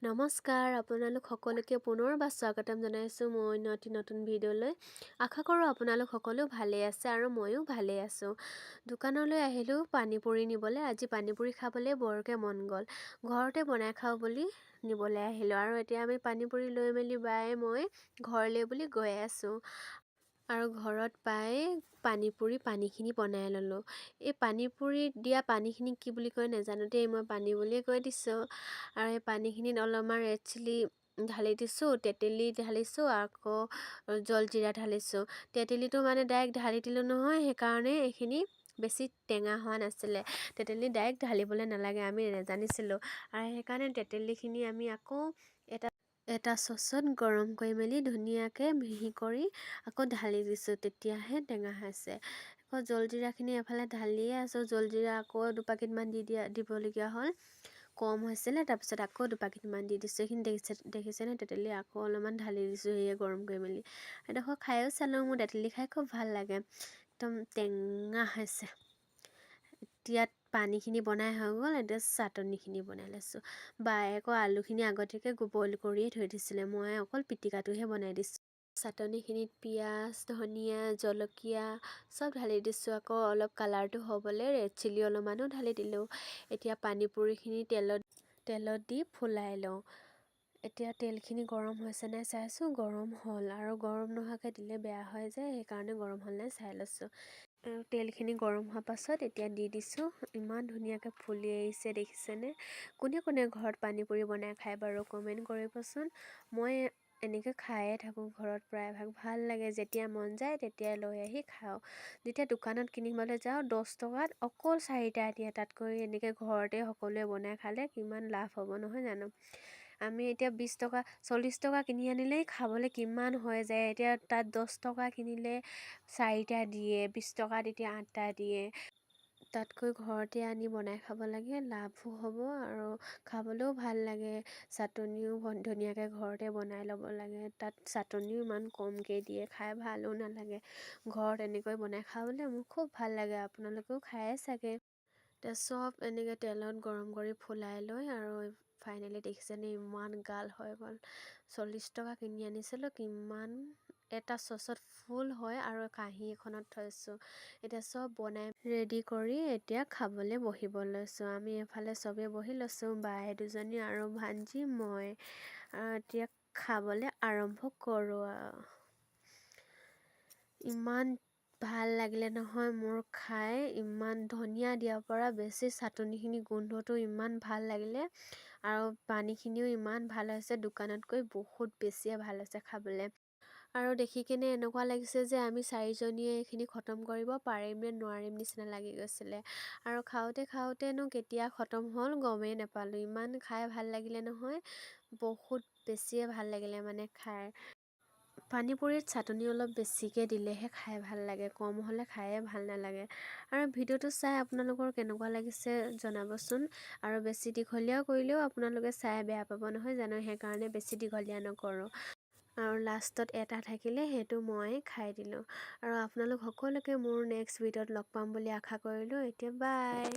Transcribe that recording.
নমস্কাৰ, আপোনালোক সকলোকে পুনৰবাৰ স্বাগতম জনাইছোঁ মই নতুন ভিডিঅ'লৈ। আশা কৰোঁ আপোনালোক সকলো ভালেই আছে আৰু ময়ো ভালেই আছোঁ। দোকানলৈ আহিলোঁ পানীপুৰি নিবলৈ। আজি পানীপুৰি খাবলৈ বৰকৈ মন গ'ল। ঘৰতে বনাই খাওঁ বুলি নিবলৈ আহিলোঁ আৰু এতিয়া আমি পানীপুৰি লৈ মেলি বাই মই ঘৰলৈ বুলি গৈ আছোঁ। আৰু ঘৰত পাই পানীপুৰি পানীখিনি বনাই ল'লোঁ। এই পানীপুৰি দিয়া পানীখিনি কি বুলি কয় নাজানো দেই, মই পানী বুলিয়ে কৈ দিছোঁ। আৰু এই পানীখিনিত অলপমান ৰেড চিলি ঢালি দিছোঁ, তেতেলী ঢালিছোঁ, আকৌ জলজিৰা ঢালিছোঁ। তেতেলীটো মানে ডাইৰেক্ট ঢালি দিলোঁ নহয়, সেইকাৰণে এইখিনি বেছি টেঙা হোৱা নাছিলে। তেতেলী ডাইৰেক্ট ঢালিবলৈ নালাগে, আমি নেজানিছিলোঁ। আৰু সেইকাৰণে তেতেলীখিনি আমি আকৌ এটা চচত গৰম কৰি মেলি ধুনীয়াকৈ মিহি কৰি আকৌ ঢালি দিছোঁ, তেতিয়াহে টেঙা হৈছে। আকৌ জলজিৰাখিনি এফালে ঢালিয়ে আছোঁ, জলজিৰা আকৌ দুপাকিটমান দিবলগীয়া হ'ল, কম হৈছিলে। তাৰপিছত আকৌ দুপাকিটমান দি দিছোঁ। এইখিনি দেখিছেনে তেতেলী আকৌ অলপমান ঢালি দিছোঁ সেয়ে গৰম কৰি মেলি। এডোখৰ খায়ো চালোঁ, মোৰ তেতেলী খাই খুব ভাল লাগে, একদম টেঙা হৈছে। এতিয়া পানীখিনি বনাই হৈ গ'ল, এতিয়া চাটনিখিনি বনাই লৈছোঁ। বায়ে আকৌ আলুখিনি আগতীয়াকৈ বইল কৰিয়ে থৈ দিছিলে, মই অকল পিটিকাটোহে বনাই দিছোঁ। চাটনিখিনিত পিঁয়াজ, ধনিয়া, জলকীয়া চব ঢালি দিছোঁ। আকৌ অলপ কালাৰটো হ'বলৈ ৰেড চিলি অলপমানো ঢালি দিলোঁ। এতিয়া পানীপুৰিখিনি তেলত দি ফুলাই লওঁ। এতিয়া তেলখিনি গৰম হৈছে নাই চাইছোঁ, গৰম হ'ল। আৰু গৰম নোহোৱাকৈ দিলে বেয়া হয় যে, সেইকাৰণে গৰম হ'ল নাই চাই লৈছোঁ। আৰু তেলখিনি গৰম হোৱাৰ পাছত এতিয়া দি দিছোঁ। ইমান ধুনীয়াকৈ ফুলি আহিছে দেখিছেনে? কোনে কোনে ঘৰত পানীপুৰি বনাই খায় বাৰু কমেণ্ট কৰিবচোন। মই এনেকৈ খায়ে থাকোঁ ঘৰত প্ৰায়ভাগ, ভাল লাগে। যেতিয়া মন যায় তেতিয়াই লৈ আহি খাওঁ। যেতিয়া দোকানত কিনিবলৈ যাওঁ 10 টকাত অকল 4টা দিয়ে, তাতকৈ এনেকৈ ঘৰতে সকলোৱে বনাই খালে কিমান লাভ হ'ব নহয় জানো? আমি এতিয়া 20 টকা 40 টকা কিনি আনিলেই খাবলৈ কিমান হৈ যায়। এতিয়া তাত 10 টকা কিনিলে 4টা দিয়ে, 20 টকাত এতিয়া 8টা দিয়ে। তাতকৈ ঘৰতে আনি বনাই খাব লাগে, লাভো হ'ব আৰু খাবলৈও ভাল লাগে। চাটনিও ধুনীয়াকৈ ঘৰতে বনাই ল'ব লাগে, তাত চাটনিও ইমান কমকৈ দিয়ে, খাই ভালো নালাগে। ঘৰত এনেকৈ বনাই খাবলৈ মোৰ খুব ভাল লাগে, আপোনালোকেও খায়ে চাগে। এতিয়া চব এনেকৈ তেলত গৰম কৰি ফুলাই লৈ আৰু ফাইনেলি দেখিছেনে ইমান গাল হৈ গ'ল। 40 টকা কিনি আনিছিলোঁ, কিমান এটা চচত ফুল হয় আৰু কাঁহী এখনত থৈছোঁ। এতিয়া চব বনাই ৰেডি কৰি এতিয়া খাবলৈ বহিব লৈছোঁ। আমি এফালে চবেই বহি লৈছোঁ, বাই দুজনী আৰু ভাঞ্জি মই। এতিয়া খাবলৈ আৰম্ভ কৰোঁ আৰু। ইমান ভাল লাগিলে নহয় মোৰ খাই, ইমান ধনিয়া দিয়াৰ পৰা বেছি চাটনিখিনি গোন্ধটো ইমান ভাল লাগিলে আৰু পানীখিনিও ইমান ভাল হৈছে, দোকানতকৈ বহুত বেছিয়ে ভাল হৈছে খাবলৈ। আৰু দেখি কিনে এনেকুৱা লাগিছে যে আমি 4জনীয়ে এইখিনি খতম কৰিব পাৰিম নে নোৱাৰিম নিচিনা লাগি গৈছিলে। আৰু খাওঁতেনো কেতিয়া খতম হ'ল গমেই নাপালোঁ। ইমান খাই ভাল লাগিলে নহয়, বহুত বেছিয়ে ভাল লাগিলে মানে খাই। পানীপুৰিত চাটনি অলপ বেছিকৈ দিলেহে খাই ভাল লাগে, কম হ'লে খায়ে ভাল নালাগে। আৰু ভিডিঅ'টো চাই আপোনালোকৰ কেনেকুৱা লাগিছে জনাবচোন। আৰু বেছি দীঘলীয়া কৰিলেও আপোনালোকে চাই বেয়া পাব নহয় জানো, সেইকাৰণে বেছি দীঘলীয়া নকৰোঁ। আৰু লাষ্টত এটা থাকিলে সেইটো মই খাই দিলোঁ। আৰু আপোনালোক সকলোকে মোৰ নেক্সট ভিডিঅ'ত লগ পাম বুলি আশা কৰিলোঁ। এতিয়া বাই।